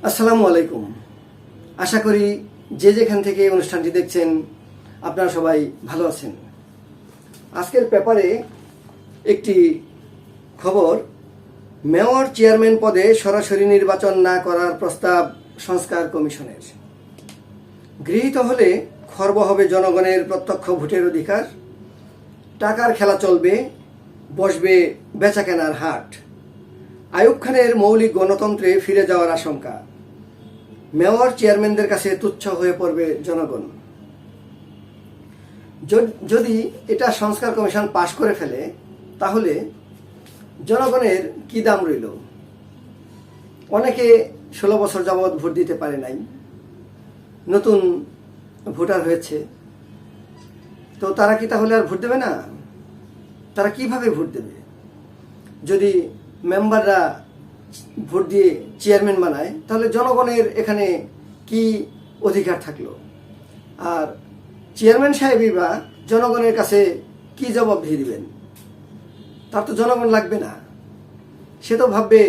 আসসালামু আলাইকুম। আশা করি যে যেখান থেকে এই অনুষ্ঠানটি দেখছেন আপনারা সবাই ভালো আছেন। আজকের পেপারে একটি খবর, মেয়র চেয়ারম্যান পদে সরাসরি নির্বাচন না করার প্রস্তাব সংস্কার কমিশনের। গৃহীত হলে খর্ব হবে জনগণের প্রত্যক্ষ ভোটের অধিকার, টাকার খেলা চলবে, বসবে বেচাকেনার হাট। আইয়ুব খানের মৌলিক গণতন্ত্রে ফিরে যাওয়ার আশঙ্কা। মেয়র চেয়ারম্যানদের কাছে তুচ্ছ হয়ে পড়বে জনগণ। যদি এটা সংস্কার কমিশন পাশ করে ফেলে তাহলে জনগণের কি দাম রইল? অনেকে 16 বছর যাবৎ ভোট দিতে পারে নাই, নতুন ভোটার হয়েছে, তো তারা কি তাহলে আর ভোট দেবে না? তারা কিভাবে ভোট দেবে? যদি মেম্বাররা ভোট দিয়ে চেয়ারম্যান বানায় তাহলে জনগণের এখানে কি অধিকার থাকলো? আর চেয়ারম্যান সাহেবই বা জনগণের কাছে কি জবাবদিহি দিবেন? তার তো জনগণ লাগবে না। সে তো ভাববে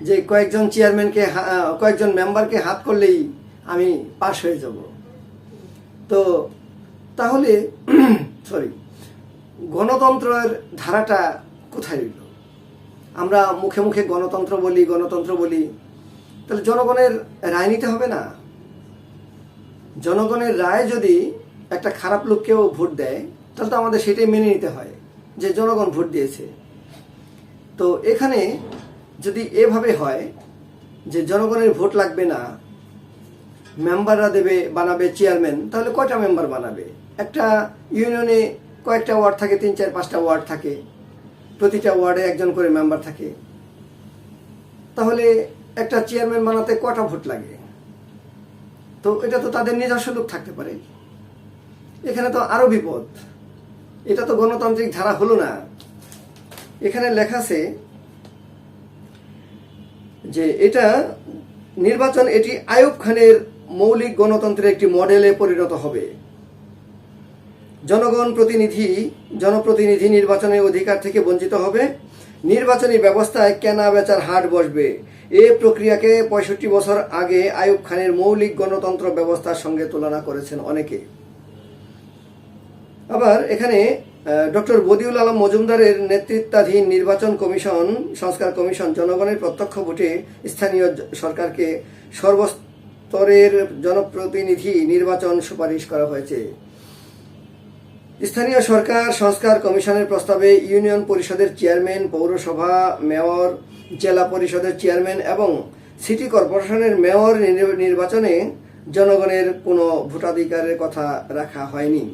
যে কয়েকজন মেম্বারকে হাত করলেই আমি পাশ হয়ে যাব। তো তাহলে গণতন্ত্রের ধারাটা কোথায় রইল? আমরা মুখে মুখে গণতন্ত্র বলি, তাহলে জনগণের রায় নিতে হবে না? জনগণের রায় যদি একটা খারাপ লোককেও ভোট দেয় তাহলে তো আমাদের সেটাই মেনে নিতে হয় যে জনগণ ভোট দিয়েছে। তো এখানে যদি এভাবে হয় যে জনগণের ভোট লাগবে না, মেম্বাররা বানাবে চেয়ারম্যান, তাহলে কয়টা মেম্বার বানাবে? একটা ইউনিয়নে কয়েকটা ওয়ার্ড থাকে, 3, 4, 5টা ওয়ার্ড থাকে, প্রতিটা ওয়ার্ডে একজন করে মেম্বার থাকে। তাহলে একটা চেয়ারম্যান বানাতে কটা ভোট লাগে? তো এটা তো তাদের নিজস্ব লোক থাকতে পারে। এখানে তো আরো বিপদ। এটা তো গণতান্ত্রিক ধারা হলো না। এখানে লেখা আছে যে এটি আইয়ুব খানের মৌলিক গণতন্ত্রের একটি মডেলে পরিণত হবে। জনপ্রতিনিধি নির্বাচনের অধিকার থেকে বঞ্চিত হবে। নির্বাচনী ব্যবস্থায় কেনা বেচার হাট বসবে। এই প্রক্রিয়াকে 65 বছর আগে আইয়ুব খানের মৌলিক গণতন্ত্র ব্যবস্থার সঙ্গে তুলনা করেছেন অনেকে। আবার এখানে ডক্টর বদিউল আলম মজুমদারের নেতৃত্বাধীন নির্বাচন কমিশন, সংস্কার কমিশন জনগণের প্রত্যক্ষ ভোটে স্থানীয় সরকারকে সর্বস্তরের জনপ্রতিনিধি নির্বাচন সুপারিশ করা হয়েছে। স্থানীয় সরকার সংস্কার কমিশনের প্রস্তাবে ইউনিয়ন পরিষদের চেয়ারম্যান, পৌরসভা মেয়র, জেলা পরিষদের চেয়ারম্যান এবং সিটি কর্পোরেশনের মেয়র নির্বাচনে জনগণের কোনো ভোটাধিকারের কথা রাখা হয়নি।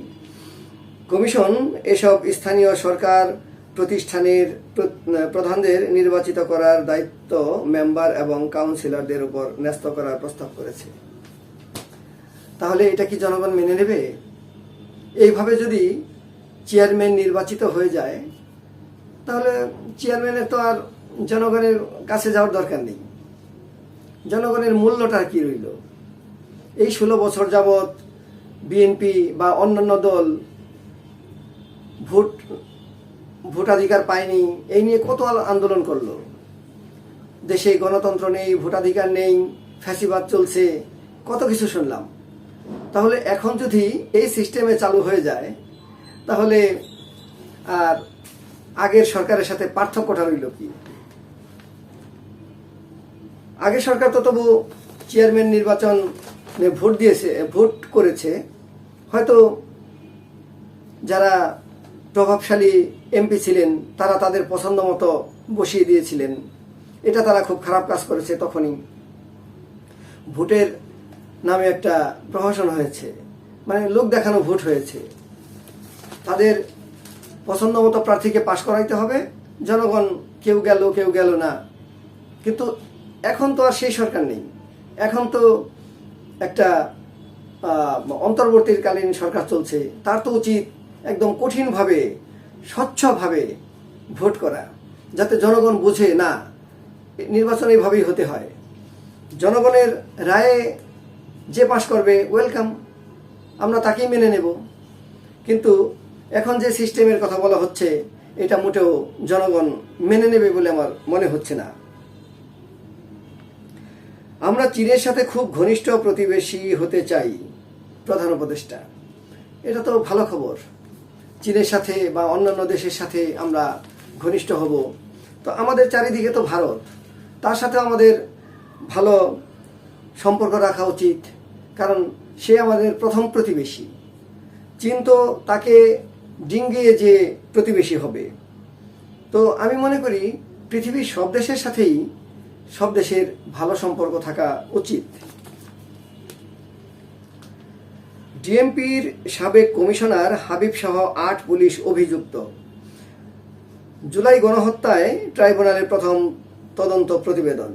কমিশন এসব স্থানীয় সরকার প্রতিষ্ঠানের প্রধানদের নির্বাচিত করার দায়িত্ব মেম্বার এবং কাউন্সিলরদের উপর ন্যস্ত করার প্রস্তাব করেছে। তাহলে এটা কি জনগণ মেনে নেবে? এইভাবে যদি চেয়ারম্যান নির্বাচিত হয়ে যায় তাহলে চেয়ারম্যানের তো আর জনগণের কাছে যাওয়ার দরকার নেই। জনগণের মূল্যটা কি রইল? এই 16 বছর যাবৎ বিএনপি বা অন্যান্য দল ভোটাধিকার পায়নি, এই নিয়ে কত আন্দোলন করলো। দেশে গণতন্ত্র নেই, ভোটাধিকার নেই, ফ্যাসিবাদ চলছে, কত কিছু শুনলাম। তাহলে এখন যদি এই সিস্টেমে চালু হয়ে যায় তাহলে আর আগের সরকারের সাথে পার্থক্যটা রইল কি? আগের সরকার তো তবু চেয়ারম্যান নির্বাচন ভোট করেছে, হয়তো যারা প্রভাবশালী এমপি ছিলেন তারা তাদের পছন্দ মতো বসিয়ে দিয়েছিলেন। এটা তারা খুব খারাপ কাজ করেছে। তখনই ভোটের নামে একটা প্রহসন হয়েছে, মানে লোক দেখানো ভোট হয়েছে। তাদের পছন্দ মতো প্রার্থীকে পাশ করাইতে হবে, জনগণ কেউ গেল না। কিন্তু এখন তো আর সেই সরকার নেই। এখন তো একটা অন্তর্বর্তীকালীন সরকার চলছে। তার তো উচিত একদম কঠিনভাবে, স্বচ্ছভাবে ভোট করা, যাতে জনগণ বুঝে না নির্বাচন এইভাবেই হতে হয়। জনগণের রায়ে যে পাশ করবে ওয়েলকাম, আমরা তাকেই মেনে নেব। কিন্তু এখন যে সিস্টেমের কথা বলা হচ্ছে এটা মোটেও জনগণ মেনে নেবে বলে আমার মনে হচ্ছে না। আমরা চীনের সাথে খুব ঘনিষ্ঠ প্রতিবেশী হতে চাই, প্রধান উপদেষ্টা। এটা তো ভালো খবর। চীনের সাথে বা অন্যান্য দেশের সাথে আমরা ঘনিষ্ঠ হব। তো আমাদের চারিদিকে তো ভারত, তার সাথে আমাদের ভালো সম্পর্ক রাখা উচিত, কারণ সে আমাদের প্রথম প্রতিবেশী। চীন তো তাকে ডিঙ্গিয়ে যে প্রতিবেশী হবে। তো আমি মনে করি পৃথিবীর সব দেশের সাথেই সব দেশের ভালো সম্পর্ক থাকা উচিত। ডিএমপির সাবেক কমিশনার হাবিব সহ ৮ পুলিশ অভিযুক্ত। জুলাই গণহত্যায় ট্রাইব্যুনালের প্রথম তদন্ত প্রতিবেদন।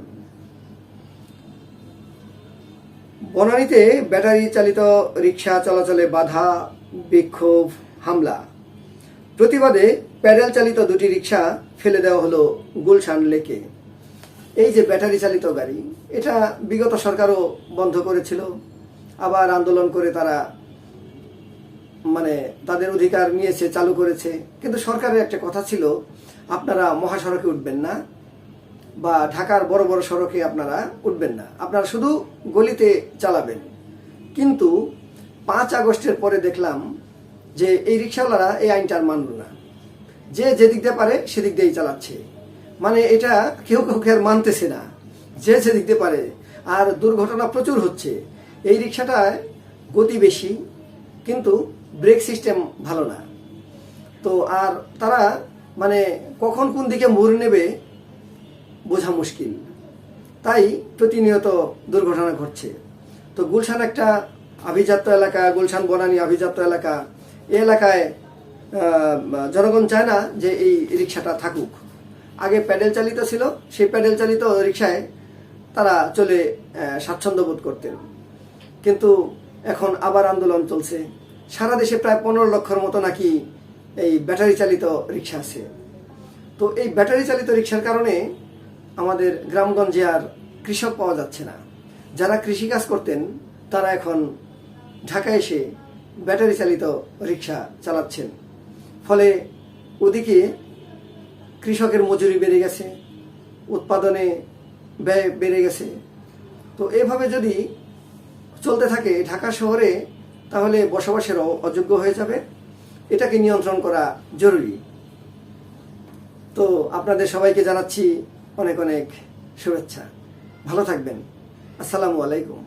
বনানীতে ব্যাটারি চালিত রিকশা চলাচলে বাধা, বিক্ষোভ, হামলা। প্রতিবাদে প্যাডেল চালিত 2টি রিকশা ফেলে দেওয়া হলো গুলশান লেকে। এই যে ব্যাটারি চালিত গাড়ি, এটা বিগত সরকারও বন্ধ করেছিল, আবার আন্দোলন করে তারা তাদের অধিকার নিয়েছে, চালু করেছে। কিন্তু সরকারের একটা কথা ছিল, আপনারা মহাসড়কে উঠবেন না বা ঢাকার বড় বড় সড়কে আপনারা উঠবেন না, আপনারা শুধু গলিতে চালাবেন। কিন্তু 5 আগস্টের পরে দেখলাম যে এই রিক্সাওয়ালারা এই আইনটা আর মানল না, যে যেদিক দিয়ে পারে সেদিক দিয়েই চালাচ্ছে। এটা কেউ কাউকে আর মানতেছে না, যে যেদিক দিয়ে পারে। আর দুর্ঘটনা প্রচুর হচ্ছে। এই রিক্সাটায় গতি বেশি, কিন্তু ব্রেক সিস্টেম ভালো না। তো আর তারা কখন কোন দিকে মোড় নেবে বোঝা মুশকিল, তাই প্রতিনিয়ত দুর্ঘটনা ঘটছে। তো গুলশান একটা আভিজাত্য এলাকা, গুলশান বনানী আভিজাত্য এলাকা। এই এলাকায় জনগণ চায় না যে এই রিক্সাটা থাকুক। আগে প্যাডেল চালিত ছিল, সেই প্যাডেল চালিত রিক্সায় তারা চলে স্বাচ্ছন্দ্য বোধ করতেন। কিন্তু এখন আবার আন্দোলন চলছে। সারা দেশে প্রায় 15 লক্ষের মতো নাকি এই ব্যাটারি চালিত রিক্সা আছে। তো এই ব্যাটারি চালিত রিক্সার কারণে আমাদের গ্রামগঞ্জে আর কৃষক পাওয়া যাচ্ছে না। যারা কৃষিকাজ করতেন তারা এখন ঢাকায় এসে ব্যাটারি চালিত রিক্সা চালাচ্ছেন। ফলে ওদিকে কৃষকের মজুরি বেড়ে গেছে, উৎপাদনে ব্যয় বেড়ে গেছে। তো এভাবে যদি চলতে থাকে ঢাকা শহরে, তাহলে বসবাসেরও অযোগ্য হয়ে যাবে। এটাকে নিয়ন্ত্রণ করা জরুরি। তো আপনাদের সবাইকে জানাচ্ছি অনেক অনেক শুভেচ্ছা। ভালো থাকবেন। আসসালামু আলাইকুম।